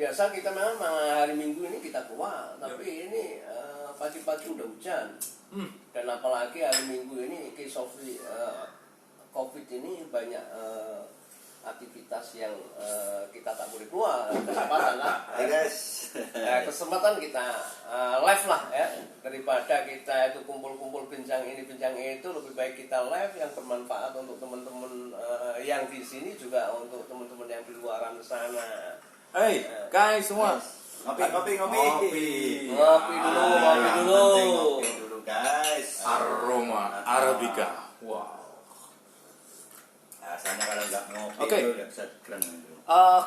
biasa kita memang hari Minggu ini kita keluar, tapi ini pagi-pagi udah hujan. Dan apalagi hari Minggu ini case of COVID ini banyak aktivitas yang kita tak boleh keluar. Kesempatan lah. Kesempatan kita live lah ya, daripada kita itu kumpul-kumpul bincang ini bincang itu, lebih baik kita live yang bermanfaat untuk teman-teman yang di sini juga untuk teman-teman yang di luaran sana. Hey guys semua, ngopi dulu guys. Aroma Arabica. Wow. Rasanya kalau nggak ngopi itu nggak bisa keren itu.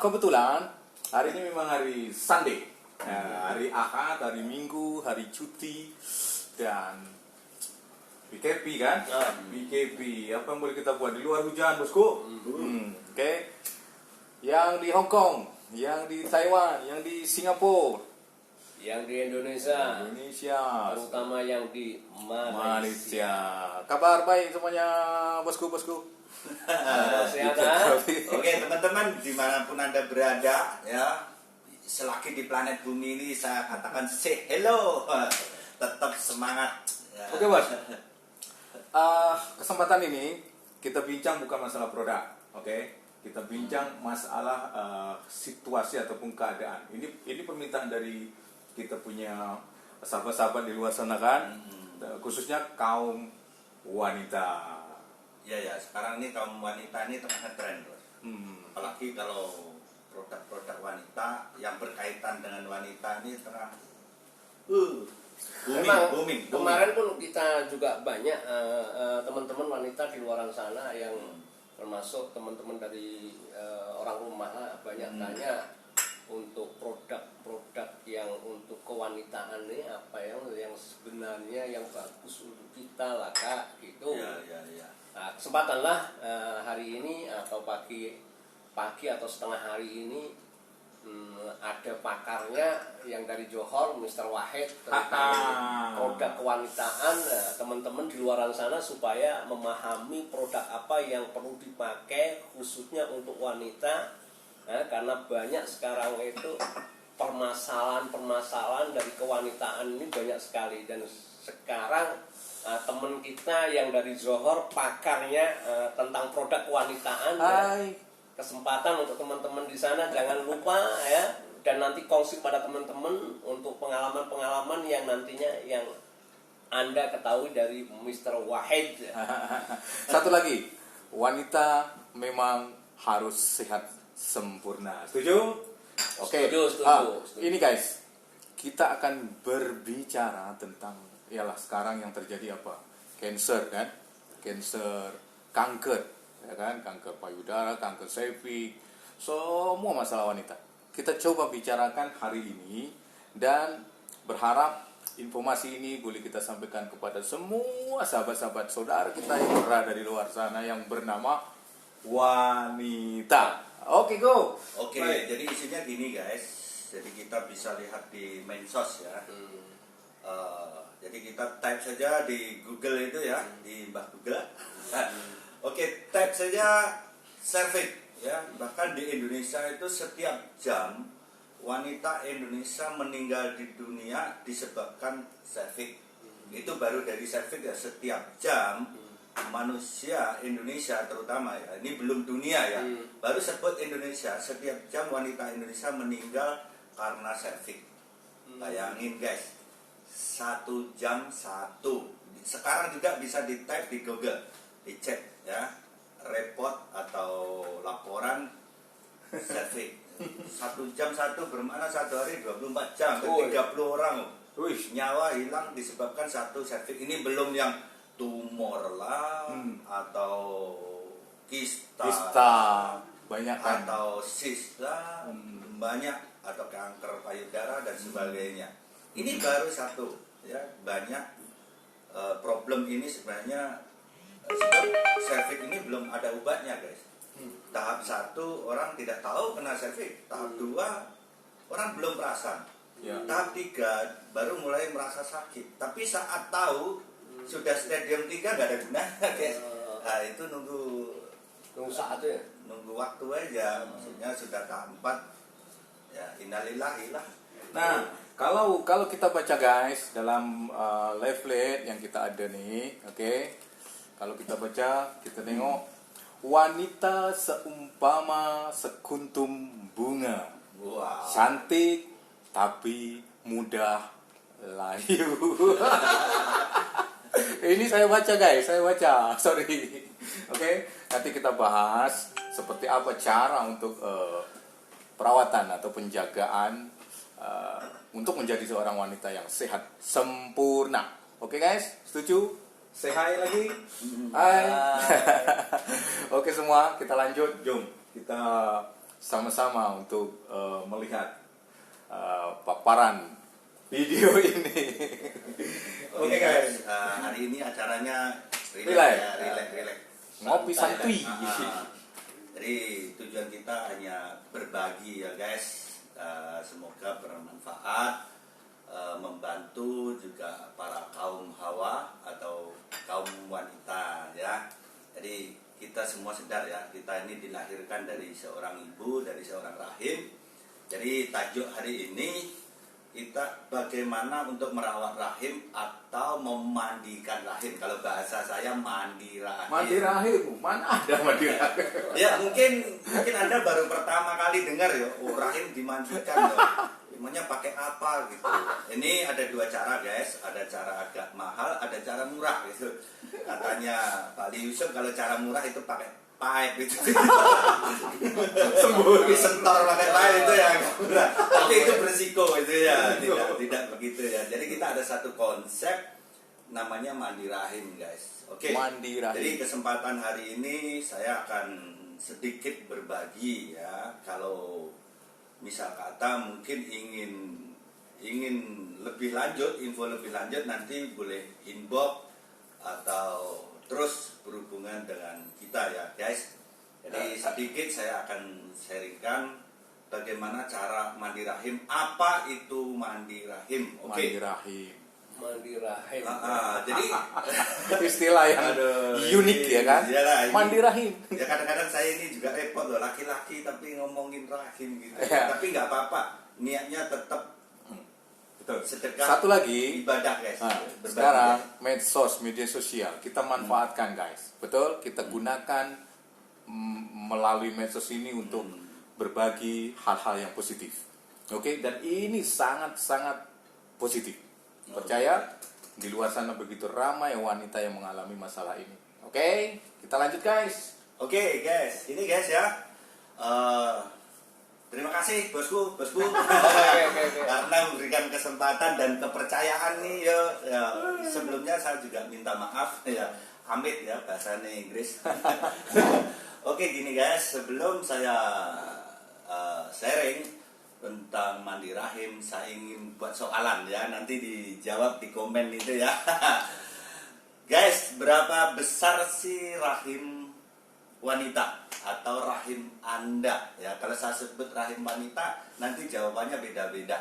Kebetulan hari ini memang hari Sunday, hari Ahad, hari Minggu, hari cuti dan BKP kan? BKP. Apa yang boleh kita buat di luar hujan, bosku? Oke. Yang di Hong Kong, yang di Taiwan, yang di Singapura, yang di Indonesia, terutama yang di Malaysia. Kabar baik semuanya, bosku. Oke teman-teman, dimanapun Anda berada ya, selagi di planet bumi ini saya katakan say hello, tetap semangat ya. Oke bos, kesempatan ini kita bincang bukan masalah produk, oke? Kita bincang masalah situasi ataupun keadaan. Ini permintaan dari kita punya sahabat-sahabat di luar sana kan, khususnya kaum wanita. Ya, sekarang ini kaum wanita ini tengah ngetren, bos. Apalagi kalau produk-produk wanita yang berkaitan dengan wanita ini tengah booming. Kemarin pun kita juga banyak teman-teman wanita di luar sana yang termasuk teman-teman dari orang rumah banyak tanya untuk produk-produk yang untuk kewanitaan ini apa yang sebenarnya yang bagus untuk kita lah kak gitu. Ya. Nah, kesempatan lah hari ini atau pagi atau setengah hari ini ada pakarnya yang dari Johor, Mr. Wahid tentang produk kewanitaan. Teman-teman di luar sana supaya memahami produk apa yang perlu dipakai khususnya untuk wanita, karena banyak sekarang itu permasalahan dari kewanitaan ini banyak sekali. Dan sekarang teman kita yang dari Johor pakarnya tentang produk kewanitaan. Kesempatan untuk teman-teman di sana jangan lupa ya, dan nanti kongsi pada teman-teman untuk pengalaman-pengalaman yang nantinya yang Anda ketahui dari Mr. Wahid. Satu lagi, wanita memang harus sehat sempurna. Setuju? Oke. Setuju. Ini guys, kita akan berbicara tentang ialah sekarang yang terjadi apa? Cancer kan? Cancer, kanker. Ya kan, kanker payudara, kanker cervix, semua masalah wanita. Kita coba bicarakan hari ini dan berharap informasi ini boleh kita sampaikan kepada semua sahabat-sahabat saudara kita yang berada di luar sana yang bernama wanita. Oke, go. Oke, jadi isinya gini guys. Jadi kita bisa lihat di Mensos ya. Jadi kita type saja di Google itu ya, di Mbah Google. Oke, type saja cervix ya. Bahkan di Indonesia itu setiap jam wanita Indonesia meninggal di dunia disebabkan cervix. Itu baru dari cervix ya, setiap jam manusia Indonesia terutama ya. Ini belum dunia ya. Baru sebut Indonesia, setiap jam wanita Indonesia meninggal karena cervix. Bayangin guys, 1 jam 1. Sekarang juga bisa di type di Google, dicek ya, report atau laporan cervix. 1 jam 1 bermakna 1 hari 24 jam, 30 orang nyawa hilang disebabkan satu cervix. Ini belum yang tumor lah atau kista banyak kan? Atau sis lah banyak, atau kanker payudara dan sebagainya. Ini baru satu ya, banyak problem ini sebenarnya. Sebab cervix ini belum ada obatnya guys. Tahap 1 orang tidak tahu kena cervix. Tahap 2 orang belum perasan. Tahap 3 baru mulai merasa sakit. Tapi saat tahu sudah stadium 3 gak ada gunanya guys. Nah itu nunggu saat ya, nunggu waktu aja. Maksudnya sudah tahap 4 Ya, innalillahi lah. Nah, kalau kita baca guys dalam leaflet yang kita ada nih, oke. Kalau kita baca, kita tengok wanita seumpama sekuntum bunga, Wow. cantik tapi mudah layu. Ini saya baca guys, sorry. Oke, nanti kita bahas seperti apa cara untuk perawatan atau penjagaan untuk menjadi seorang wanita yang sehat sempurna. Oke guys, setuju? Say hi lagi. Hai. Oke semua, kita lanjut. Jom kita sama-sama untuk melihat paparan video ini. Oke guys, hari ini acaranya Relax. relax. Ngopi santuy. Jadi tujuan kita hanya berbagi ya guys. Semoga bermanfaat, membantu juga para kaum hawa atau kaum wanita ya. Jadi kita semua sadar ya, kita ini dilahirkan dari seorang ibu, dari seorang rahim. Jadi tajuk hari ini kita bagaimana untuk merawat rahim atau memandikan rahim. Kalau bahasa saya mandi rahim. Mandi rahim, mana ada mandi rahim? Ya mungkin Anda baru pertama kali dengar ya, oh rahim dimandikan loh. Emangnya pakai apa gitu. Ini ada dua cara guys, ada cara agak mahal, ada cara murah gitu. Katanya Pak Li Yusuf kalau cara murah itu pakai pipe gitu. Sembuh. Disentor pakai pipe itu ya agak murah. Tapi itu berisiko itu ya, tidak begitu ya. Jadi kita ada satu konsep namanya mandi rahim guys. Oke. Mandi rahim. Jadi kesempatan hari ini saya akan sedikit berbagi ya. Kalau misal kata mungkin ingin lebih lanjut, info lebih lanjut nanti boleh inbox atau terus berhubungan dengan kita ya guys. Jadi sedikit saya akan sharingkan bagaimana cara mandi rahim. Apa itu mandi rahim? Oke. Mandi rahim. Mandi rahim. Jadi Istilah yang unik ya kan? Iyalah, ini. Mandi rahim. Ya kadang-kadang saya ini juga repot loh, laki-laki tapi ngomongin rahim gitu. Ya. Tapi nggak apa-apa, niatnya tetap Betul. sedekah. Satu lagi, Ibadah guys. Berbagi. sekarang media sosial kita manfaatkan guys. Betul? Kita gunakan melalui medsos ini untuk berbagi hal-hal yang positif. Oke, dan ini sangat-sangat positif. Percaya, di luar sana begitu ramai wanita yang mengalami masalah ini. Oke, kita lanjut guys. Oke guys, ini guys ya. Terima kasih bosku karena memberikan kesempatan dan kepercayaan nih ya. Sebelumnya saya juga minta maaf ya, amit ya bahasanya Inggris. Oke gini guys, sebelum saya sharing tentang mandi rahim, saya ingin buat soalan ya, nanti dijawab di komen itu ya. Guys, berapa besar sih rahim wanita atau rahim Anda ya? Kalau saya sebut rahim wanita, nanti jawabannya beda-beda.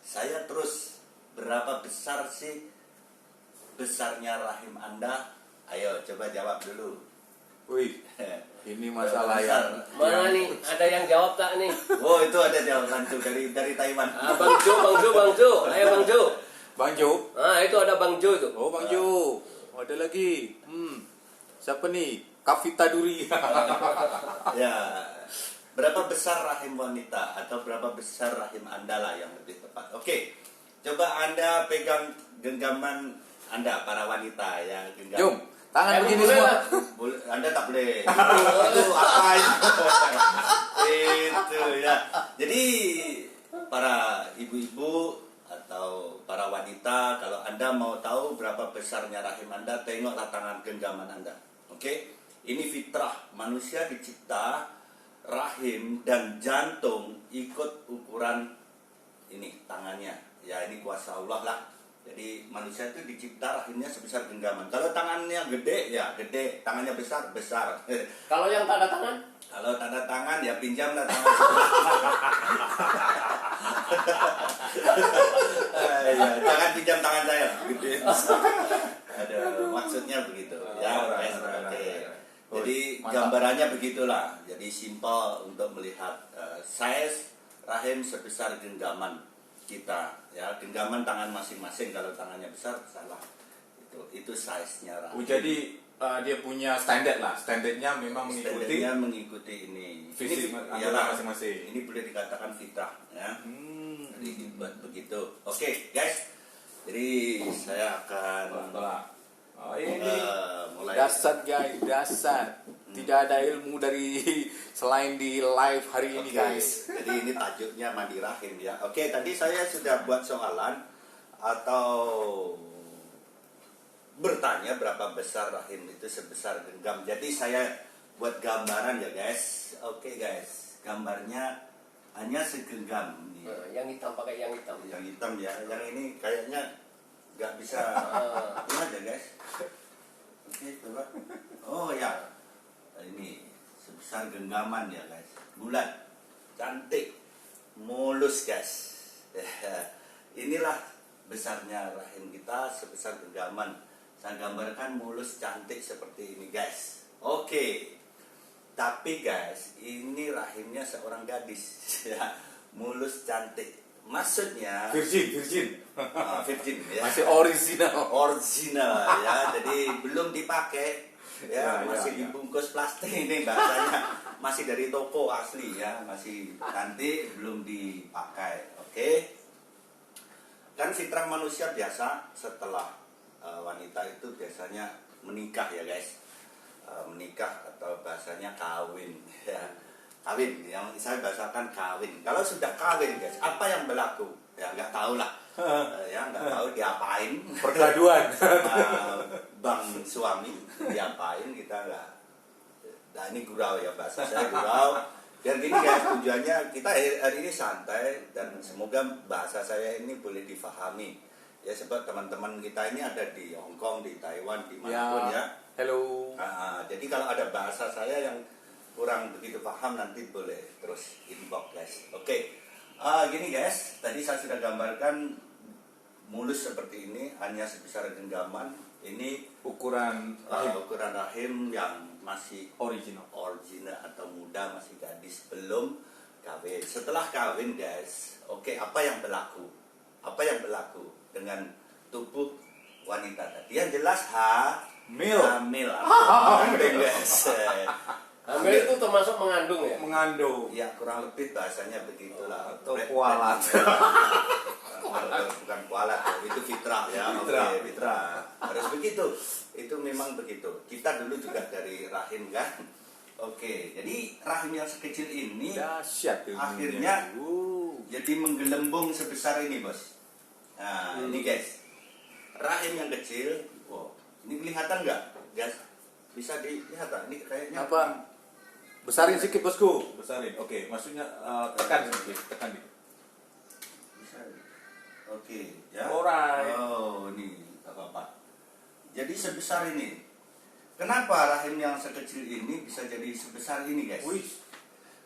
Saya terus, berapa besar sih besarnya rahim Anda? Ayo coba jawab dulu. Wih, ini masalah yang Mana nih? Ada yang jawab tak nih? Oh itu ada jawaban tuh dari Taiwan. Bang Jo. Ayo Bang Jo. Bang Jo. Itu ada Bang Jo tuh. Oh Bang Jo. Ada lagi. Siapa nih? Kavita Duri. Ya, berapa besar rahim wanita atau berapa besar rahim Anda lah yang lebih tepat. Oke, coba Anda pegang genggaman Anda para wanita ya, genggaman. Jom, tangan begini boleh semua. lah. Boleh, Anda tak boleh. Itu apa itu? Itu ya. Jadi para ibu-ibu atau para wanita, kalau Anda mau tahu berapa besarnya rahim Anda, tengoklah tangan genggaman Anda. Oke? Ini fitrah, manusia dicipta rahim dan jantung ikut ukuran ini tangannya. Ya ini kuasa Allah lah. Jadi manusia itu dicipta rahimnya sebesar genggaman. Kalau tangannya gede ya gede, tangannya besar besar. Kalau yang tanda tangan? Kalau tanda tangan ya pinjamlah tangan. Ya, jangan pinjam tangan saya. Gede. Ada maksudnya begitu. Ya, guys. Oke. Jadi Mantap. gambarannya begitulah. Jadi simpel untuk melihat size rahim sebesar genggaman kita, ya, genggaman tangan masing-masing. Kalau tangannya besar salah. Itu size-nya rahim. Jadi dia punya standar lah. Standarnya memang Standarnya mengikuti ini. fisik Ini anggota masing-masing. Ini boleh dikatakan fitrah, ya. Jadi dibuat begitu. Oke, guys. Jadi saya akan ini mulai. dasar guys, dasar. Tidak ada ilmu dari selain di live hari ini Oke, guys. jadi ini tajuknya mandi rahim, ya. Oke, tadi saya sudah buat soalan atau bertanya berapa besar rahim itu sebesar genggam. Jadi saya buat gambaran ya guys. Oke guys, gambarnya hanya segenggam nih. Yang hitam pakai yang hitam. Yang hitam ya, yang ini kayaknya nggak bisa lihat ya guys. Oke, coba. Oh ya, ini sebesar genggaman ya guys. Bulat, cantik, mulus guys. Inilah besarnya rahim kita sebesar genggaman. Saya gambarkan mulus, cantik seperti ini guys. Oke. Tapi guys, ini rahimnya seorang gadis. Ya, mulus, cantik. Maksudnya Virgin. virgin ya. Masih original. Original ya. Jadi belum dipakai ya, masih dibungkus plastik ini bahasanya. Masih dari toko asli ya, masih cantik, belum dipakai. Oke. Kan fitrah manusia biasa setelah wanita itu biasanya menikah ya guys. Menikah atau bahasanya kawin ya. Kawin, yang saya bahasakan kawin. Kalau sudah kawin guys, apa yang berlaku? Ya nggak tahu lah. Ya nggak tahu diapain. Pergaduan. Bang suami diapain kita nggak. Nah ini gurau ya, bahasa saya gurau. Dan gini guys, tujuannya kita hari ini santai dan semoga bahasa saya ini boleh difahami. Ya sebab teman-teman kita ini ada di Hong Kong, di Taiwan, di manapun ya. Hello. Jadi kalau ada bahasa saya yang kurang begitu paham nanti boleh terus inbox guys. Oke. Gini guys, tadi saya sudah gambarkan mulus seperti ini, hanya sebesar genggaman. Ini Ukuran ukuran rahim yang masih original atau muda, masih gadis, belum kawin. Setelah kawin guys, oke, apa yang berlaku? Apa yang berlaku dengan tubuh wanita tadi? Yang jelas hamil guys. Hamil itu termasuk mengandung ya? mengandung Ya kurang lebih bahasanya begitulah. atau kualat. Bukan kualat, itu fitrah ya. Oke, fitrah. Harus begitu. Itu memang begitu. Kita dulu juga dari rahim kan. Oke, jadi rahim yang sekecil ini Dahsyat akhirnya jadi menggelembung sebesar ini bos. Nah ini guys, rahim yang kecil. Wow, ini kelihatan nggak guys? Bisa dilihat tak? Ini kayaknya apa? Besarin sedikit bosku. Besarin. Oke, maksudnya tekan sedikit, tekan dikit. bisa. Oke, ya. Alright. Oh, ini apa-apa. Jadi sebesar ini. Kenapa rahim yang sekecil ini bisa jadi sebesar ini, guys? Wih.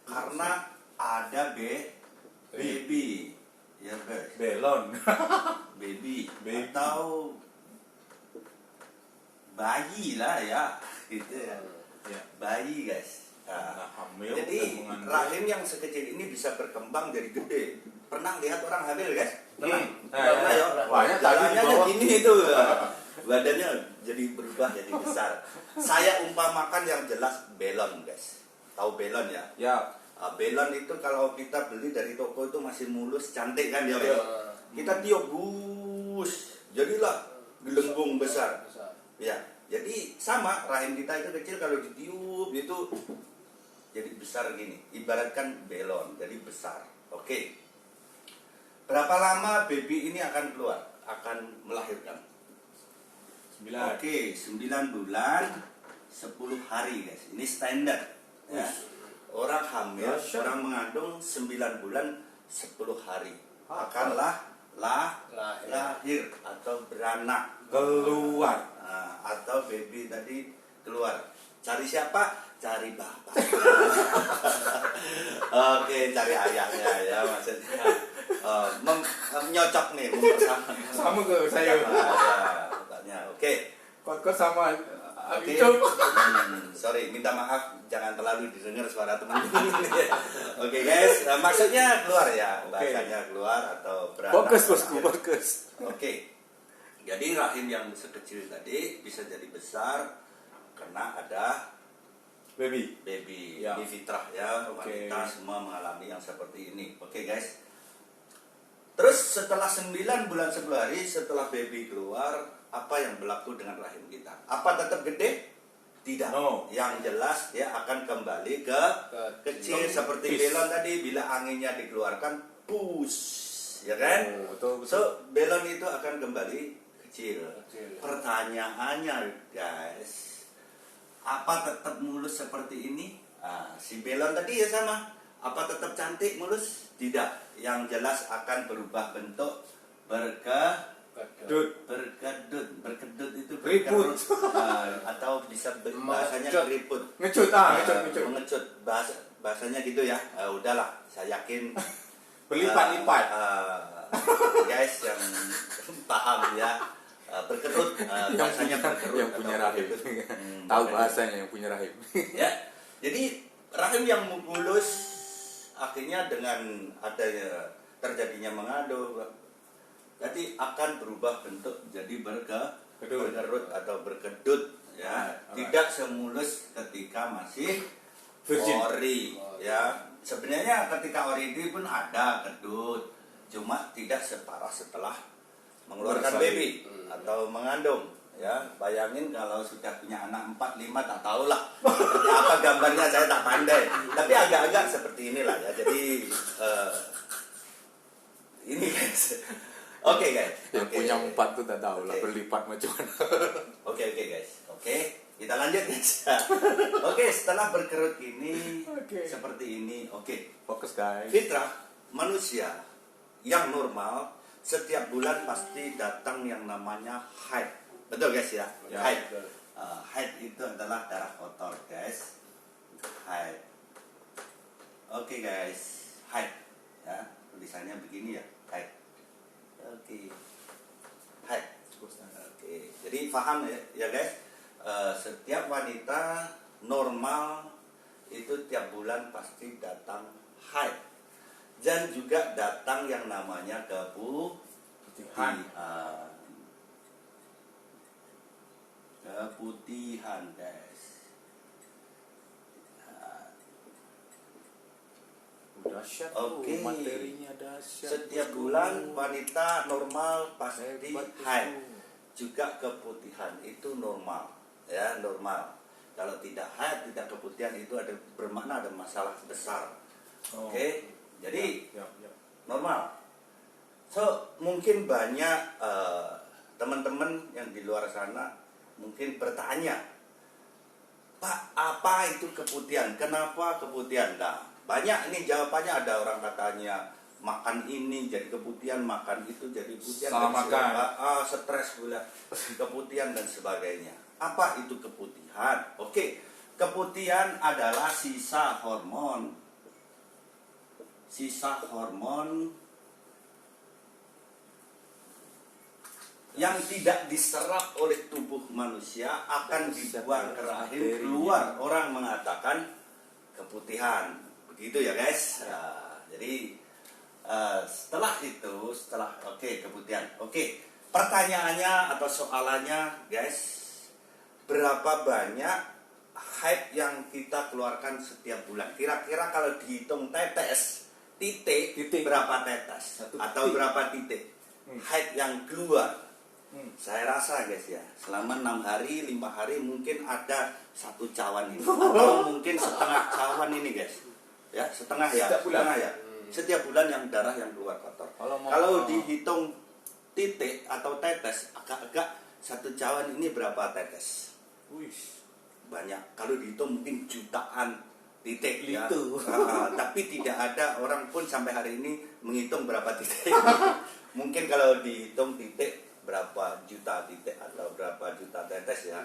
Karena ada baby. Ya, guys. Belon. Baby. Baby. Atau bayi lah ya. Gitu ya. Ya. Bayi, guys. Nah, Hamil. jadi dan mengandung. rahim yang sekecil ini bisa berkembang jadi gede. Pernah lihat orang hamil guys? Pernah ya. Banyak tadi di Jalannya bawah. gini itu. Badannya jadi berubah jadi besar. Saya umpamakan yang jelas belon guys. Tahu belon ya? Ya. Belon itu kalau kita beli dari toko itu masih mulus, cantik kan ya? Ya. Kita tiup bus, jadilah gelembung besar. Ya, jadi sama rahim kita itu kecil, kalau ditiup itu jadi besar gini. Ibaratkan belon, jadi besar. Oke. Berapa lama baby ini akan keluar? Akan melahirkan? 9. Oke, 9 bulan 10 hari guys. Ini standar ya. Orang hamil, orang mengandung 9 bulan 10 hari akan lahir atau beranak, Keluar. atau baby tadi keluar. Cari siapa? Cari bapak. Oke, cari ayahnya ya maksudnya. Menyocok nih, Sama ke saya. Oke. Kok sama Oke. Sorry, minta maaf, jangan terlalu didengar suara teman-teman. Oke guys, maksudnya keluar ya, bahasanya keluar atau beranak. Fokus bosku, fokus. Oke. Jadi rahim yang sekecil tadi bisa jadi besar karena ada Baby. baby. Ya. Ini fitrah ya, Oke. wanita semua mengalami yang seperti ini. Oke guys. Terus setelah 9 bulan 10 hari setelah baby keluar, apa yang berlaku dengan rahim kita? Apa tetap gede? Tidak. No. Yang jelas dia akan kembali ke kecil seperti belon tadi, bila anginnya dikeluarkan push, ya kan? Oh, betul, betul. So belon itu akan kembali kecil. Kecil. Pertanyaannya guys, apa tetap mulus seperti ini? Si belon tadi ya sama. Apa tetap cantik mulus? Tidak. Yang jelas akan berubah bentuk berkedut itu Keriput. atau bisa bahasanya keriput. Ngecut. Mengecut bahasanya gitu ya. Udahlah, saya yakin Berlipat-lipat. guys yang paham ya. Berkerut bahasanya berkerut Yang punya atau rahim. berkedut. Tahu Makanya. bahasanya yang punya rahim. Ya, jadi rahim yang mulus akhirnya dengan adanya terjadinya mengandung, jadi akan berubah bentuk jadi berkerut atau berkedut ya. Tidak semulus ketika masih Virgin. ori ya. Sebenarnya ketika ori itu pun ada kedut, cuma tidak separah setelah mengeluarkan Bersalin. baby atau mengandung ya. Bayangin kalau sudah punya anak 4, 5 tak tahu lah seperti apa gambarnya, saya tak pandai, tapi agak-agak seperti inilah ya. Jadi ini guys. Oke guys. Yang Oke. punya 4 tuh tak tahu lah Oke. berlipat macam mana. Oke guys. Oke, kita lanjut guys. Oke, setelah berkerut ini Oke. seperti ini. Oke. Fokus guys. Fitrah manusia yang normal setiap bulan pasti datang yang namanya haid. Betul guys ya? Ya, Haid. betul. Haid itu adalah darah kotor guys. Haid. Oke guys, haid. Ya, tulisannya begini ya, haid. Oke. Haid. Oke. Jadi paham ya guys? Setiap wanita normal itu tiap bulan pasti datang haid. Dan juga datang yang namanya keputihan. Keputihan guys. Dahsyat Oke. tuh, materinya dahsyat. Setiap bosku. bulan wanita normal pasti Hebat, bosku. haid. Juga keputihan itu normal, ya normal. Kalau tidak haid, tidak keputihan itu ada bermakna ada masalah besar. Oh. Oke, jadi Ya. normal. So mungkin banyak teman-teman yang di luar sana mungkin bertanya, Pak, apa itu keputihan? Kenapa keputihan? Nah, banyak ini jawabannya. Ada orang katanya makan ini jadi keputihan, makan itu jadi keputihan, Salah dan makan. stres gula, keputihan dan sebagainya. Apa itu keputihan? Oke, keputihan adalah sisa hormon yang tidak diserap oleh tubuh manusia akan dibuang ke rahim, keluar. Orang mengatakan keputihan, begitu ya guys. Jadi setelah keputihan. Oke, pertanyaannya atau soalannya guys, berapa banyak haid yang kita keluarkan setiap bulan? Kira-kira kalau dihitung tetes, titik. Berapa tetes? Satu Atau titik. berapa titik haid yang keluar? Saya rasa guys ya, selama 6 hari, 5 hari mungkin ada 1 cawan ini, atau mungkin setengah cawan ini guys. Ya, setengah ya, Setiap bulan. setengah ya. Setiap bulan yang darah yang keluar kotor. Kalau Kalau dihitung titik atau tetes, agak-agak 1 cawan ini berapa tetes? Wih. Banyak. Kalau dihitung mungkin jutaan titik ya. Litu. Tapi tidak ada orang pun sampai hari ini menghitung berapa titik. Mungkin kalau dihitung titik berapa juta titik atau berapa juta tetes ya.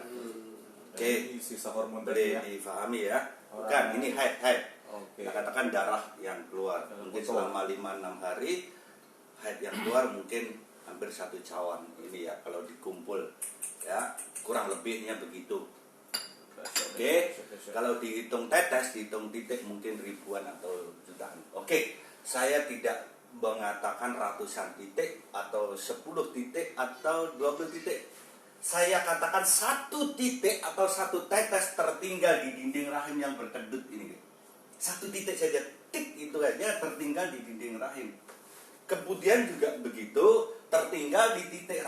Oke, Ini sisa hormon boleh tadi ya. difahami ya. Bukan, ini haid. Oke. Kita katakan darah yang keluar. Mungkin betul. selama 5-6 hari haid yang keluar mungkin hampir 1 cawan ini ya kalau dikumpul ya, kurang lebihnya begitu. Oke, kalau dihitung tetes, dihitung titik mungkin ribuan atau jutaan. Oke, saya tidak mengatakan ratusan titik atau 10 titik atau 20 titik. Saya katakan 1 titik atau 1 tetes tertinggal di dinding rahim yang berkedut ini. 1 titik saja, tik itu aja tertinggal di dinding rahim. Kemudian juga begitu, tertinggal di titik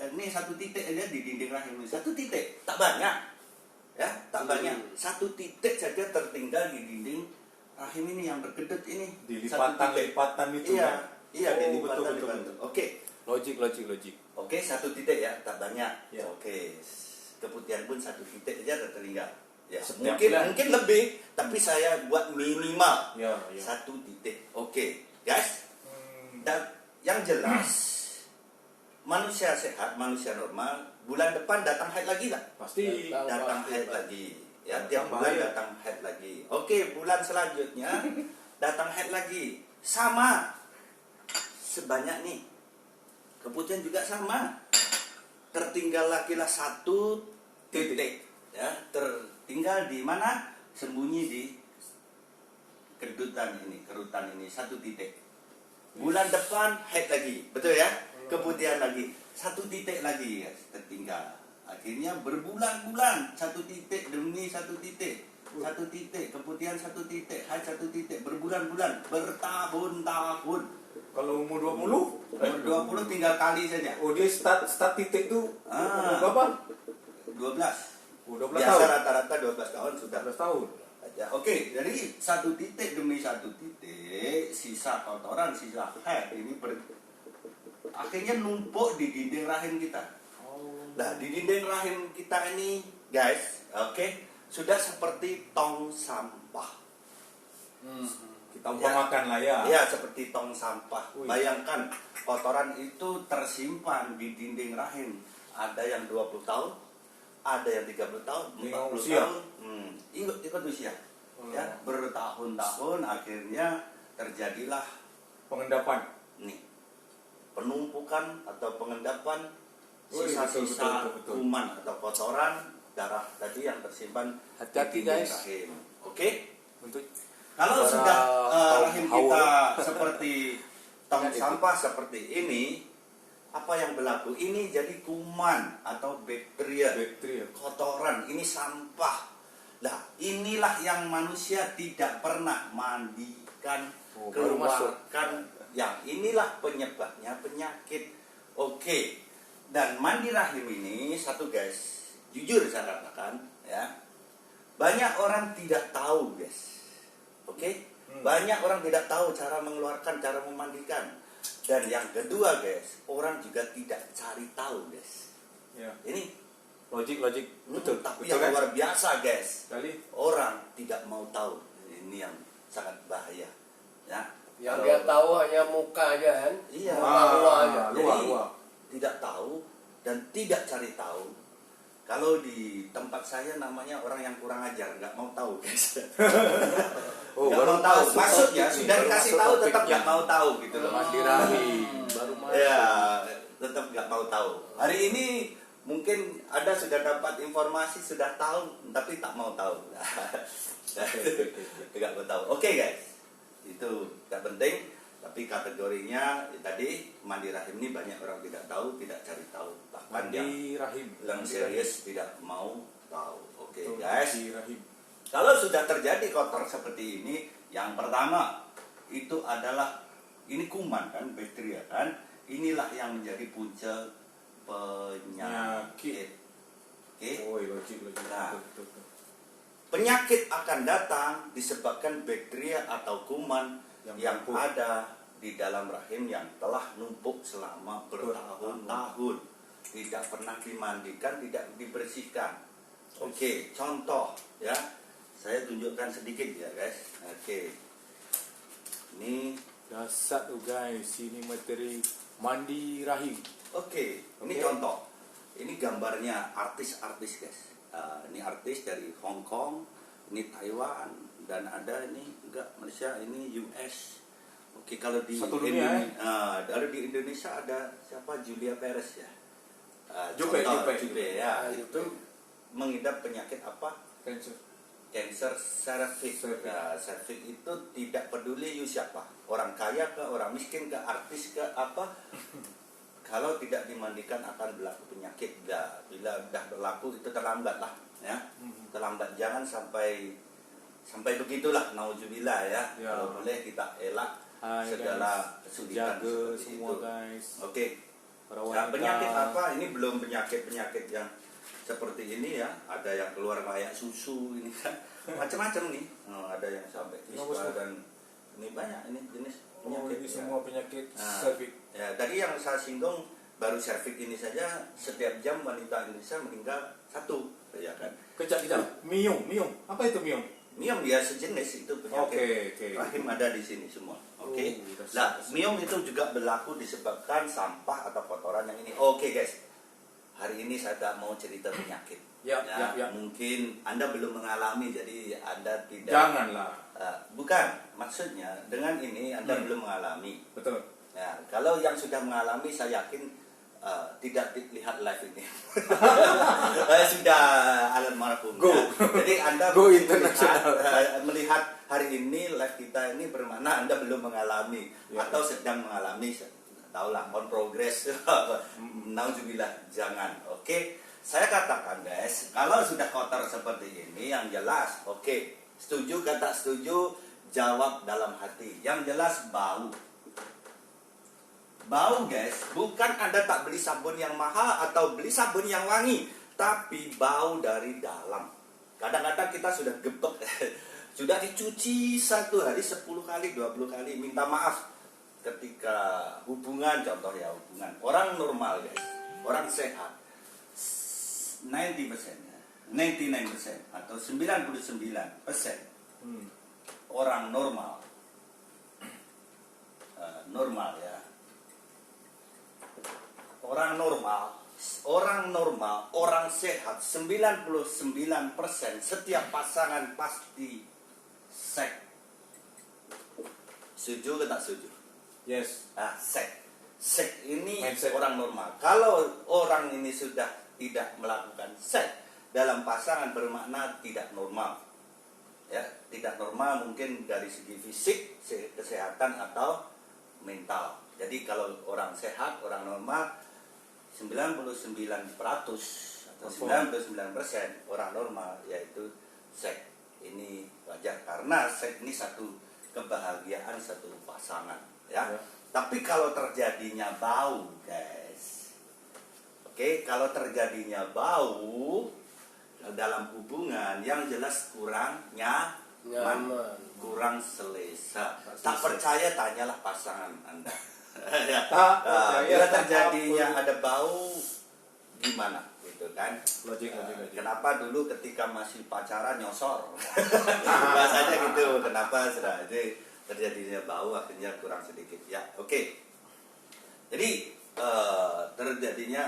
ini 1 titik aja di dinding rahim. 1 titik, tak banyak, ya, tak banyak. 1 titik saja tertinggal di dinding rahim ini yang berkedut ini. Di lipatan itu. Iya, kan? iya, di betul. lipatan. Oke. Logik. Oke, 1 titik ya, tak banyak. Ya. Oke, kemudian pun 1 titik aja tertinggal. Ya, Setiap mungkin bulan. mungkin lebih, tapi saya buat minimal Ya. 1 titik. Oke, guys. Dan yang jelas, manusia sehat, manusia normal, bulan depan datang haid lagi tak? Pasti. Datang haid lagi. Ya, tiap Datang bulan bahaya. datang haid lagi. Oke, bulan selanjutnya datang haid lagi. Sama. Sebanyak nih. Kemudian juga sama. Tertinggal lagi lah 1 titik. Ya, tertinggal di mana? Sembunyi di kerutan ini 1 titik. Bulan depan haid lagi, betul ya? Kemudian lagi 1 titik lagi ya, tertinggal. Akhirnya berbulan-bulan 1 titik demi 1 titik, 1 titik, kemudian 1 titik, haid 1 titik, berbulan-bulan, bertahun-tahun. Kalau umur 20? Umur 20 tinggal kali saja. Oh, dia start titik tuh Ah. berapa? 12. 12 Biasa tahun. rata-rata 12 tahun sudah. 12 tahun. Ya, oke, jadi 1 titik demi 1 titik, sisa kotoran, sisa haid ini akhirnya numpuk di dinding rahim kita. Nah, di dinding rahim kita ini, guys, oke, sudah seperti tong sampah. Kita umpamakan lah ya. Ya, seperti tong sampah. Wih. Bayangkan, kotoran itu tersimpan di dinding rahim. Ada yang 20 tahun, ada yang 30 tahun, 40 usia. tahun. Ikut usia. Ya, bertahun-tahun akhirnya terjadilah Pengendapan. nih penumpukan atau pengendapan Wih, sisa-sisa betul. kuman atau kotoran darah tadi yang tersimpan Hati-hati, di dinding guys. rahim. Oke? Untuk Kalau para sudah kaum rahim haul. kita seperti tong Ingat itu. sampah seperti ini, apa yang berlaku? Ini jadi kuman atau bakteri, kotoran, ini sampah. Nah, inilah yang manusia tidak pernah mandikan, Oh, baru masuk. keluarkan. Yang inilah penyebabnya penyakit. Oke. Dan mandi rahim ini satu guys, jujur saya katakan ya. Banyak orang tidak tahu, guys. Oke? Banyak orang tidak tahu cara mengeluarkan, cara memandikan. Dan yang kedua, guys, orang juga tidak cari tahu, guys. ya. Ini Logik. Betul. tapi Betul yang kan? luar biasa, guys. Sekali. Orang tidak mau tahu. Ini yang sangat bahaya. Ya. Yang Kalau- dia tahu hanya muka aja kan. Iya. Muka luar aja. Jadi, luar. tidak tahu dan tidak cari tahu. Kalau di tempat saya namanya orang yang kurang ajar, nggak mau tahu, guys. Oh, Nggak baru mau tahu. masuk Maksudnya topik nih, sudah baru dikasih masuk tahu tetap topiknya. nggak mau tahu gitu loh. Mandi rahim. Baru masuk. Ya, tetap nggak mau tahu. Hari ini mungkin Anda sudah dapat informasi, sudah tahu, tapi tak mau tahu. Tidak mau tahu. Oke, guys, itu tidak penting. Tapi kategorinya tadi mandi rahim ini banyak orang tidak tahu, tidak cari tahu. Bahkan yang Mandi rahim. serius tidak mau tahu. Oke, Betul, guys. mandi rahim. Kalau sudah terjadi kotor seperti ini, yang pertama itu adalah ini kuman kan, bakteri kan. Inilah yang menjadi punca penyakit. Oke. Oh, logik. Nah. Betul. Penyakit akan datang disebabkan bakteri atau kuman yang numpuk. ada di dalam rahim yang telah numpuk selama bertahun-tahun, tidak pernah dimandikan, tidak dibersihkan. Oke, contoh ya, saya tunjukkan sedikit ya guys. Oke, ini Dasar tuh guys, ini materi mandi rahim. Oke, ini Oke. contoh. Ini gambarnya artis-artis guys. Ini artis dari Hong Kong, ini Taiwan, dan ada ini enggak Malaysia, ini US. Oke, kalau di Satu dunia, kalau di Indonesia ada siapa? Julia Perez ya. Jupe contoh, Jupe. ya. Nah, Itu mengidap penyakit apa? Cancer cervix. Nah, cervix itu tidak peduli you siapa, orang kaya ke, orang miskin ke, artis ke, apa. Kalau tidak dimandikan akan berlaku penyakit. Nah, bila sudah berlaku itu terlambat lah, ya. Terlambat, jangan sampai begitulah, nauzubillah ya. Kalau boleh kita elak segala kesulitan jaga seperti semua itu. guys. Oke. Para Nah, wanita. penyakit apa? Ini belum penyakit yang seperti ini ya. Ada yang keluar kayak susu ini kan. Macam-macam nih. Ada yang sampai ispa dan ini banyak ini jenis penyakit. Ini ya. semua penyakit Nah, cervix. ya, tadi yang saya singgung baru cervix ini saja setiap jam wanita Indonesia meninggal satu, ya kan? Kejap. Miom. Apa itu miom? Miom ya sejenis itu penyakit. Oke. Rahim ada di sini semua. Oke. Oh, Nah, miom itu juga berlaku disebabkan sampah atau kotoran yang ini. Oke, guys. Hari ini saya tak mau cerita penyakit. Ya. Mungkin Anda belum mengalami, jadi Anda tidak. Janganlah. Bukan, maksudnya dengan ini Anda belum mengalami. Betul. Ya, kalau yang sudah mengalami, saya yakin tidak lihat live ini. Sudah almarhum. Go. Jadi Anda Go international. melihat hari ini live kita ini bermakna Anda belum mengalami Ya. atau sedang mengalami, tahulah on progress. Nauzubillah, jangan. Oke. Saya katakan guys, kalau sudah kotor seperti ini, yang jelas, oke, setuju kata setuju, jawab dalam hati. Yang jelas bau. Bau guys, bukan Anda tak beli sabun yang mahal atau beli sabun yang wangi, tapi bau dari dalam. Kadang-kadang kita sudah gebek, sudah dicuci 1 hari 10 kali, 20 kali, minta maaf. Ketika hubungan, contoh ya hubungan, orang normal guys, orang sehat, 99% atau 99% orang normal, normal ya. Orang normal, orang sehat, 99% setiap pasangan pasti seks. Setuju atau tak setuju? Yes. Seks. Seks ini Mindset. orang normal. Kalau orang ini sudah tidak melakukan seks dalam pasangan bermakna tidak normal. Ya, tidak normal mungkin dari segi fisik, kesehatan atau mental. Jadi kalau orang sehat, orang normal 99% atau 99% orang normal yaitu seks. Ini wajar karena seks ini satu kebahagiaan satu pasangan, ya. Tapi kalau terjadinya bau, guys. Oke, kalau terjadinya bau dalam hubungan yang jelas kurang nyaman, kurang selesa. Tak percaya tanyalah pasangan Anda. Ya. Bila terjadinya ada bau gimana gitu kan? Logik. Kenapa dulu ketika masih pacaran nyosor? Bahasanya gitu. Kenapa sudah jadi terjadinya bau akhirnya kurang sedikit ya. Oke. Jadi terjadinya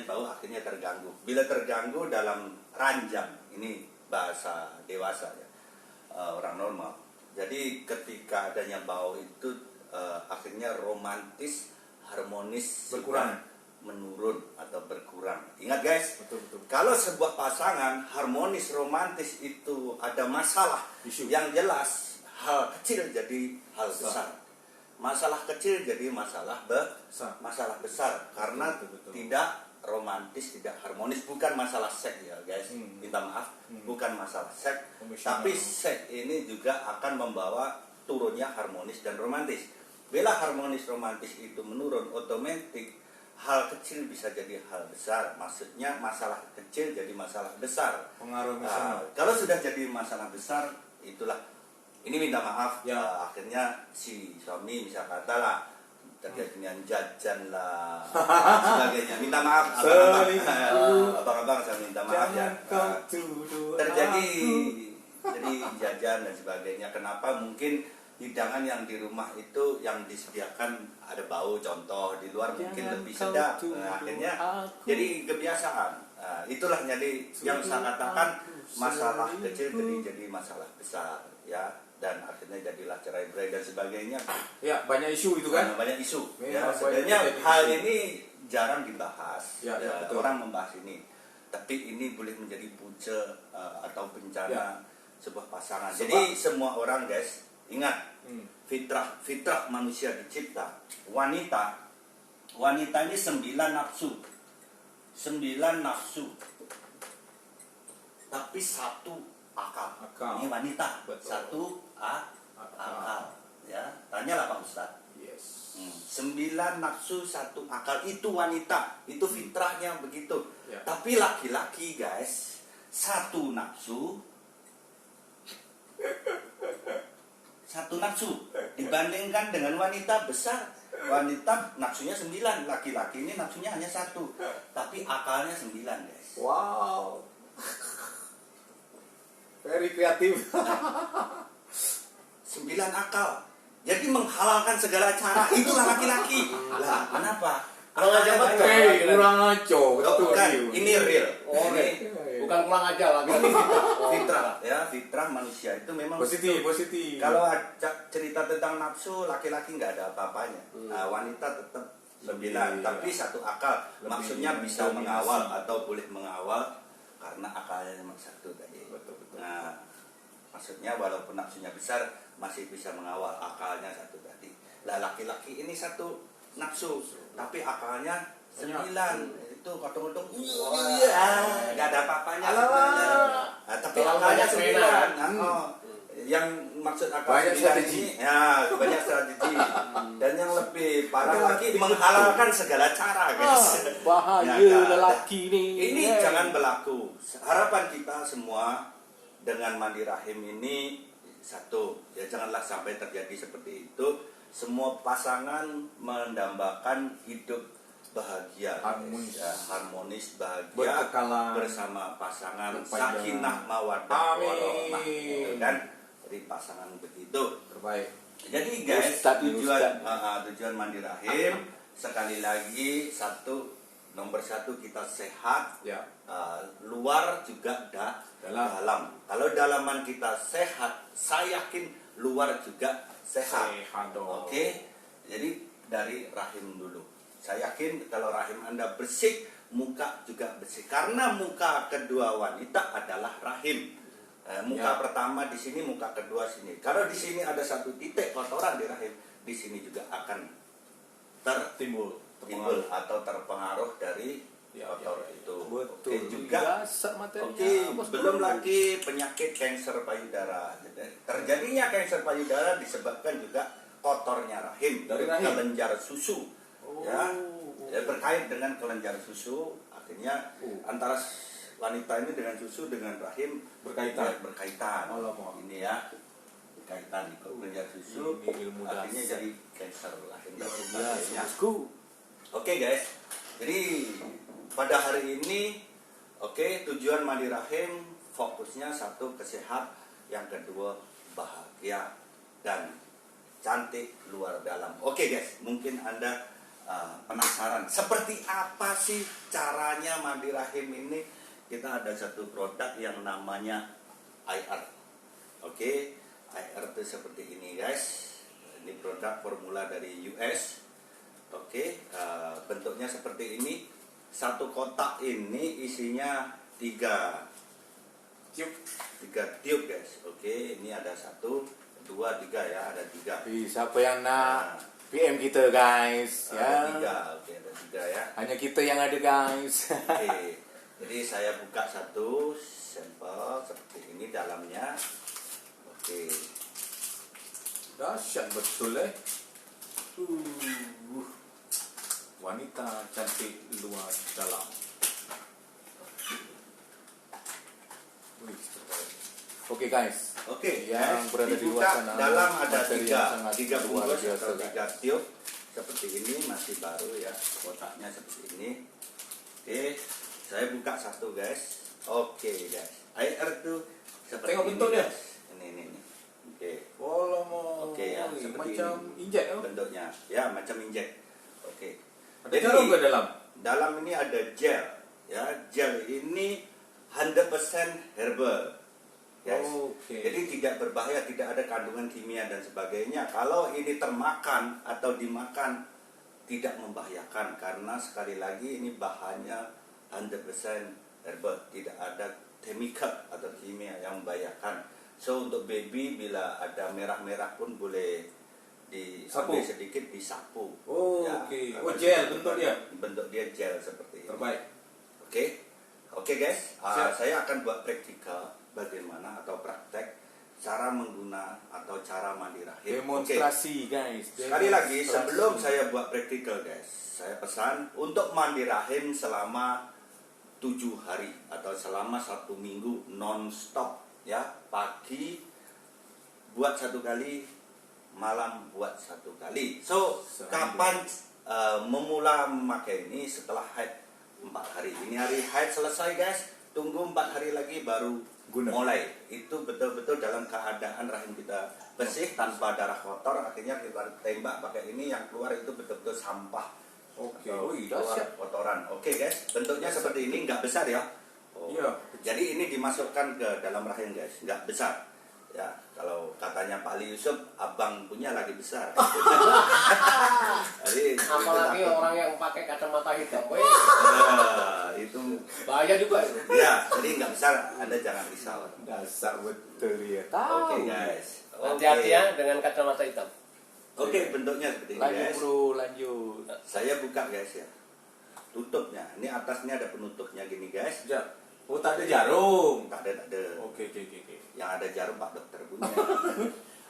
bau akhirnya terganggu. Bila terganggu dalam ranjang, ini bahasa dewasa ya, orang normal. Jadi ketika adanya bau itu akhirnya romantis, harmonis Berkurang. menurun atau berkurang. Ingat guys, Betul. kalau sebuah pasangan harmonis, romantis itu ada masalah, Isu. yang jelas hal kecil jadi hal besar. Masalah kecil jadi masalah besar karena Betul. tidak romantis, tidak harmonis. Bukan masalah seks ya guys, minta maaf, bukan masalah seks, tapi seks ini juga akan membawa turunnya harmonis dan romantis. Bila harmonis romantis itu menurun, otomatis hal kecil bisa jadi hal besar. Maksudnya masalah kecil jadi masalah besar. Pengaruh misalnya. Kalau sudah jadi masalah besar, itulah. Ini minta maaf, Ya. akhirnya si suami bisa kata lah terjadinya jajan lah sebagainya. Minta maaf, abang-abang saya minta maaf ya. Terjadi jadi jajan dan sebagainya. Kenapa? Mungkin hidangan yang di rumah itu yang disediakan ada bau, contoh di luar mungkin lebih sedap. Akhirnya jadi kebiasaan. Itulah jadi yang saya katakan masalah kecil jadi masalah besar ya, dan akhirnya jadilah cerai berai dan sebagainya. Ya, banyak isu itu kan. Banyak isu. Ya, Ya, sebenarnya banyak hal isu. ini jarang dibahas. Ya, betul. Orang membahas ini. tapi ini boleh menjadi punca atau bencana Ya. sebuah pasangan. Sebab- Jadi semua orang guys, ingat fitrah manusia dicipta. Wanita ini 9 nafsu. 9 nafsu. Tapi 1 akal. Akal. Ini wanita. Betul. 1 akal. Ya, tanyalah Pak Ustadz. Yes. 9 nafsu 1 akal itu wanita, itu fitrahnya begitu. Ya. Tapi laki-laki guys, 1 nafsu 1 nafsu dibandingkan dengan wanita besar. Wanita nafsunya 9, laki-laki ini nafsunya hanya 1, tapi akalnya 9 guys. Wow. Very kreatif. 9 akal. Jadi menghalalkan segala cara, itulah laki-laki. Lah, kenapa? Kurang ajar Akalnya banget. banyak. Kurang ngaco. Oh, Betul. bukan, ini real. Oh, Ini bukan kurang ajar lagi. fitrah, ya, fitrah manusia itu memang Positif, positif. Kalau cerita tentang nafsu, laki-laki nggak ada apa-apanya. Nah, wanita tetap 9, Iya. tapi 1 akal. Lebih Maksudnya bisa dominasi. mengawal atau boleh mengawal karena akalnya memang 1 tadi. Betul, betul. Nah, maksudnya walaupun nafsunya besar masih bisa mengawal, akalnya 1 tadi. Lah laki-laki ini 1 nafsu, tapi akalnya 9. Itu kadang-kadang nggak ada apa-apanya sebenarnya. Nah, tapi Terlalu akalnya banyak 9. mainan. Yang maksud akal Banyak 9 strategi. ini, ya banyak strategi. Dan yang lebih parah lagi menghalalkan segala cara, guys. Bahaya Ya, lelaki nih. Ini jangan berlaku. Harapan kita semua dengan mandi rahim ini 1, ya janganlah sampai terjadi seperti itu. Semua pasangan mendambakan hidup bahagia, Harmonis. ya, harmonis, bahagia Berkekalan. bersama pasangan, Berpanjang. sakinah mawaddah Amin. warahmah, gitu kan? Jadi pasangan begitu. Terbaik. Jadi guys, Ustadz, tujuan mandi rahim sekali lagi nomor 1 kita sehat, Ya. luar juga dalam. Kalau dalaman kita sehat, saya yakin luar juga sehat. Sehat dong. Oke, jadi dari rahim dulu. Saya yakin kalau rahim Anda bersih, muka juga bersih. Karena muka kedua wanita adalah rahim. Muka Ya. pertama di sini, muka kedua sini. Kalau di sini ada 1 titik kotoran di rahim, di sini juga akan Timbul. timbul atau terpengaruh dari Ya, kotor ya, ya. itu. Betul. Oke juga. Dasar materinya. Oke, Bos, belum bro. lagi penyakit kanker payudara. Terjadinya kanker payudara disebabkan juga kotornya rahim Dari rahim? kelenjar susu. Ya, berkait dengan kelenjar susu, akhirnya antara wanita ini dengan susu dengan rahim Berkaitan. ya, berkaitan. Alamak. Ini ya, berkaitan di kelenjar susu, Ini ilmu akhirnya dasar. jadi kanker rahim dan Luar sebagainya. biasa, bosku. Oke guys, jadi pada hari ini, tujuan mandi rahim fokusnya 1 kesehat, yang kedua bahagia dan cantik luar dalam. Oke guys, mungkin Anda penasaran seperti apa sih caranya mandi rahim ini? Kita ada 1 produk yang namanya IR. IR itu seperti ini guys. Ini produk formula dari US. Bentuknya seperti ini. 1 kotak ini isinya 3 tiup guys. Ini ada 1, 2, 3 ya, ada 3. Siapa yang nak PM kita guys? Ada Ya. 3, ada 3 ya. Hanya kita yang ada guys. Jadi saya buka 1 sampel seperti ini dalamnya. Dahsyat betul wanita cantik luar dalam. Wih, terbaik. Oke guys. Yang berada di luar dibuka, sana, dalam ada materi yang 3 sangat 3 luar bungkus biasa, atau guys. 3 tiup seperti ini, masih baru ya, kotaknya seperti ini. Saya buka 1 guys. Guys, air tuh seperti Tengok ini, bentuknya. guys. Ini. Alamak. Ya, seperti macam ini injek oh. bentuknya, ya macam injek. Ada jarum ke dalam? Dalam ini ada gel, ya. Gel ini 100% herbal, guys. Jadi tidak berbahaya, tidak ada kandungan kimia dan sebagainya. Kalau ini termakan atau dimakan tidak membahayakan karena sekali lagi ini bahannya 100% herbal, tidak ada chemical atau kimia yang membahayakan. So untuk baby bila ada merah-merah pun boleh diambil Sapu. sedikit disapu. Oh, Ya, oke. kalau Oh, gel itu bentuk dia. bentuk dia gel seperti ini. Terbaik. Oke guys, Siap. saya akan buat praktikal bagaimana atau praktek cara mengguna atau cara mandi rahim. Oke. Demonstrasi guys. Sekali lagi Demonstrasi. sebelum saya buat praktikal guys, saya pesan untuk mandi rahim selama 7 hari atau selama 1 minggu non-stop ya. Pagi buat 1 kali, malam buat 1 kali. So Sehari kapan memula memakai ini? Setelah haid 4 hari. Ini hari haid selesai guys, tunggu 4 hari lagi baru Guna. mulai. Itu betul-betul dalam keadaan rahim kita bersih tanpa darah kotor. Akhirnya kita tembak pakai ini, yang keluar itu betul-betul sampah. Oke. Atau Oh, iya, keluar siap. kotoran. Oke guys, bentuknya seperti ini, nggak besar ya. Iya. Jadi ini dimasukkan ke dalam rahim guys, nggak besar. Ya, kalau katanya Pak Ali Yusuf, abang punya lagi besar. Jadi, Apalagi itu takut. orang yang pakai kacamata hitam, weh, Itu bahaya juga itu. ya, jadi nggak besar, Anda jangan risau. Dasar betul ya. Oke Tahu. guys. Hati-hati ya dengan kacamata hitam. Oke, bentuknya seperti ini Lanjut guys. bro, lanjut. Saya buka guys ya. Tutupnya. Ini atasnya ada penutupnya gini guys. Oh, tak ada jarum. Tak ada. Oke. Yang ada jarum Pak Dokter punya.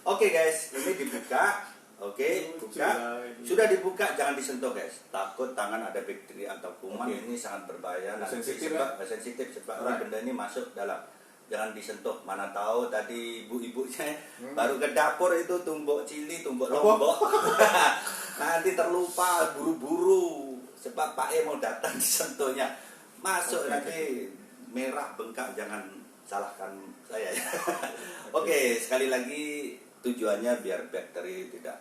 Oke guys, ini dibuka. Oke, buka. Sudah dibuka, jangan disentuh guys. Takut tangan ada bakteri atau kuman. Oke. Ini sangat berbahaya. Nanti Sensitif, sensitif sebab Alright. benda ini masuk dalam. Jangan disentuh. Mana tahu tadi ibu-ibunya baru ke dapur itu tumbuk cili, tumbuk lombok. Nanti terlupa buru-buru sebab Pak E mau datang disentuhnya. Masuk Oke, nanti merah bengkak, jangan salahkan saya ya. Oke, sekali lagi tujuannya biar bakteri tidak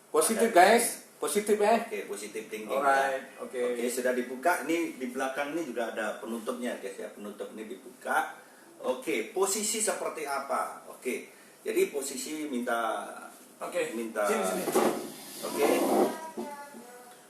Positif guys. Positif ya. Oke, positif thinking. Alright, ya. oke. Oke, sudah dibuka. Ini di belakang ini juga ada penutupnya, guys ya. Penutup ini dibuka. Oke, posisi seperti apa? Oke. Jadi posisi minta. Sini. Oke.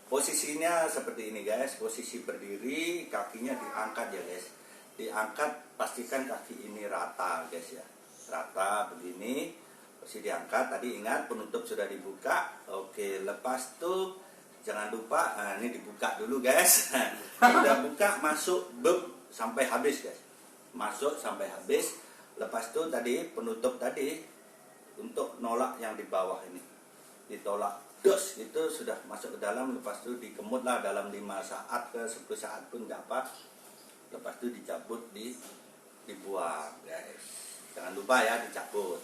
Posisinya seperti ini, guys. Posisi berdiri, kakinya diangkat ya, guys. Diangkat, pastikan kaki ini rata, guys ya. Rata begini. Posisi diangkat, tadi ingat penutup sudah dibuka. Oke, lepas tuh jangan lupa, nah ini dibuka dulu guys. Sudah buka, masuk sampai habis guys. Masuk sampai habis. Lepas tuh tadi penutup tadi untuk nolak yang di bawah ini. Ditolak, dos itu sudah masuk ke dalam. Lepas itu dikemutlah dalam 5 saat ke 10 saat pun nggak apa. Lepas itu dicabut, dibuang guys. Jangan lupa ya dicabut.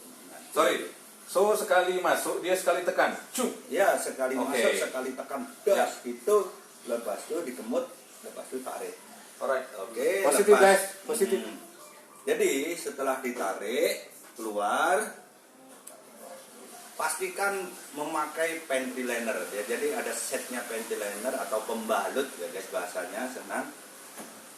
Sorry. So sekali masuk dia sekali tekan. Cuk. Ya, sekali Oke. masuk, sekali tekan. Das, itu lepas itu dikemut, lepas itu tarik. Alright. Oke, Positif lepas. guys. Positif. Jadi, setelah ditarik keluar, pastikan memakai panty liner ya. Jadi ada setnya panty liner atau pembalut ya guys, bahasanya senang.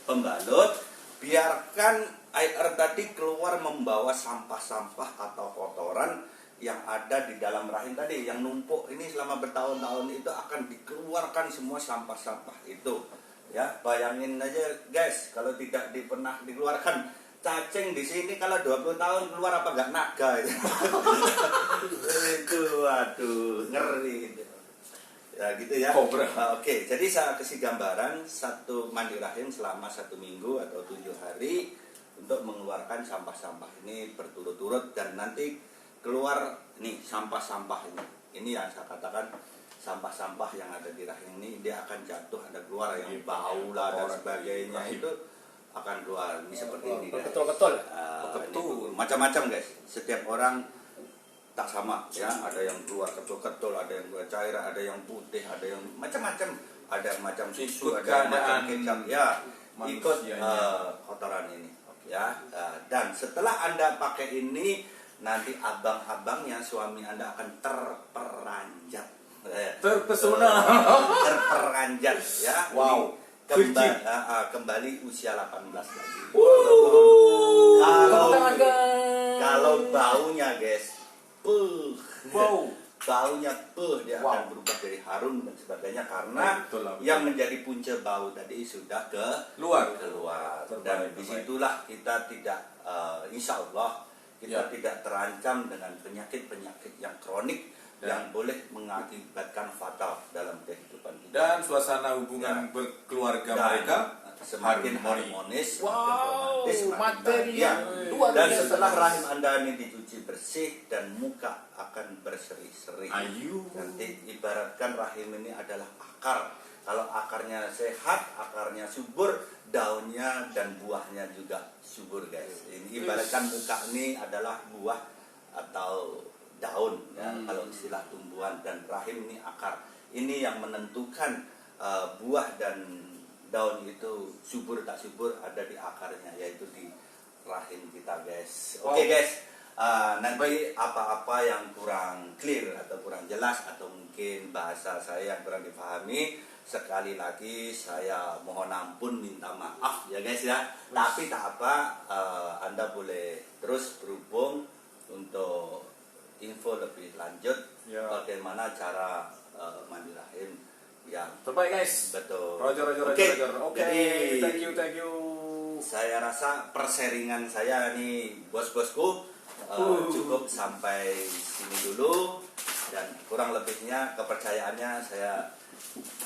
Pembalut, biarkan air tadi keluar membawa sampah-sampah atau kotoran yang ada di dalam rahim tadi, yang numpuk ini selama bertahun-tahun itu akan dikeluarkan semua sampah-sampah itu ya. Bayangin aja guys, kalau tidak pernah dikeluarkan cacing di sini, kalau 20 tahun keluar apa nggak naga itu waduh ngeri ya gitu ya. Kobra. Oke, jadi saya kasih gambaran satu mandi rahim selama 1 minggu atau 7 hari untuk mengeluarkan sampah-sampah ini berturut-turut, dan nanti keluar nih sampah-sampah ini yang saya katakan sampah-sampah yang ada di rahim ini, dia akan jatuh, ada keluar yang bau lah dan sebagainya, itu akan keluar. Ini seperti ini guys. Betul-betul. Ini macam-macam guys, setiap orang tak sama ya, ada yang keluar ketul-ketul, ada yang keluar cair, ada yang putih, ada yang macam-macam, ada yang macam susu, Ikut ada yang macam keadaan kecap ya, ikut manusianya. kotoran ini ya. Dan setelah Anda pakai ini, nanti abang-abangnya suami Anda akan terperanjat, Terpesona. terperanjat ya. Wow. Kembali usia 18 lagi. Tepuk tangan guys. Kalau baunya guys, Wow. baunya dia Wow. akan berubah dari harum dan sebagainya karena Betul lah, betul. yang menjadi punca bau tadi sudah Luar. keluar. Terbaik, Dan terbaik. disitulah kita tidak insya Allah kita Ya. tidak terancam dengan penyakit-penyakit yang kronik Dan- yang boleh mengakibatkan fatal dalam kehidupan kita. Dan suasana hubungan Ya. berkeluarga Dan mereka semakin harmoni. harmonis, Wow, semakin romantis, semakin materi bahagia. yang luar Dan biasa. setelah rahim Anda ini dicuci bersih dan muka akan berseri-seri. Ayu. Nanti ibaratkan rahim ini adalah akar. Kalau akarnya sehat, akarnya subur, daunnya dan buahnya juga subur, guys. Ini ibaratkan muka ini adalah buah atau daun ya, kalau istilah tumbuhan, dan rahim ini akar. Ini yang menentukan buah dan daun itu subur tak subur ada di akarnya, yaitu di rahim kita, guys. Oke, guys. Nanti apa-apa yang kurang clear atau kurang jelas atau mungkin bahasa saya yang kurang dipahami, sekali lagi saya mohon ampun, minta maaf ya guys ya. Tapi tak apa, Anda boleh terus berhubung untuk info lebih lanjut Ya. bagaimana cara mandi rahim yang Terbaik guys. betul. Roger. Oke. Oke. Jadi, Thank you. saya rasa perseringan saya nih bos-bosku cukup sampai sini dulu, dan kurang lebihnya kepercayaannya saya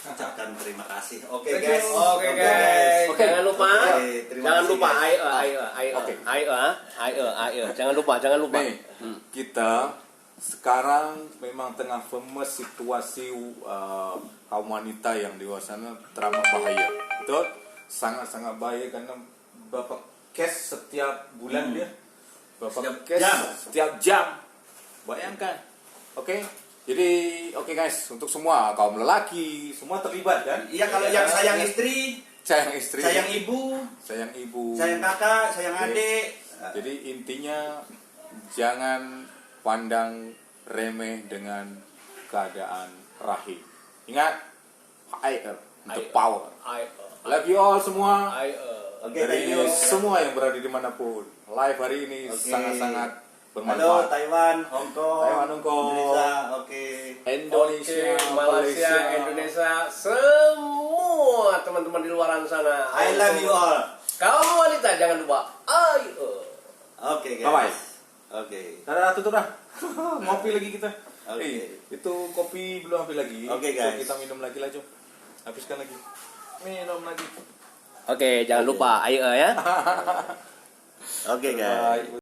ucapkan terima kasih. Oke Thank guys. you. Oke guys, Oke. jangan lupa, Oke, terima jangan kasih, lupa, guys. ayo, jangan lupa. Nih, kita sekarang memang tengah famous situasi kaum wanita yang di luar sana teramat bahaya. Betul? Sangat-sangat bahaya karena bapak case setiap bulan dia. Bapak Setiap case jam. setiap jam. Bayangkan. Oke? Jadi oke guys, untuk semua kaum lelaki semua terlibat kan? Iya, kalau yang sayang istri, Sayang istri, sayang ibu, sayang ibu, sayang kakak, sayang Oke. adik. Jadi intinya jangan pandang remeh dengan keadaan rahim. Ingat, IR untuk IR. power. Love you all semua. Oke, Dari thank you. semua yang berada dimanapun. Live hari ini Oke. sangat-sangat Halo bermanfaat. Taiwan, Hong Kong, Taiwan, Hong Kong. Indonesia. Oke. Indonesia, Malaysia, Indonesia, semua teman-teman di luar sana. I love you all. Kamu wanita jangan lupa. Ayo. Oke, Bye-bye. guys. Oke. Dah, tutup dah. Ngopi lagi kita. Oke. Itu kopi belum habis lagi. Oke, So, guys. kita minum lagi lah, Jo. Habiskan lagi. Minum lagi. Oke, jangan lupa. Ayo ya. Oke, guys. Bye.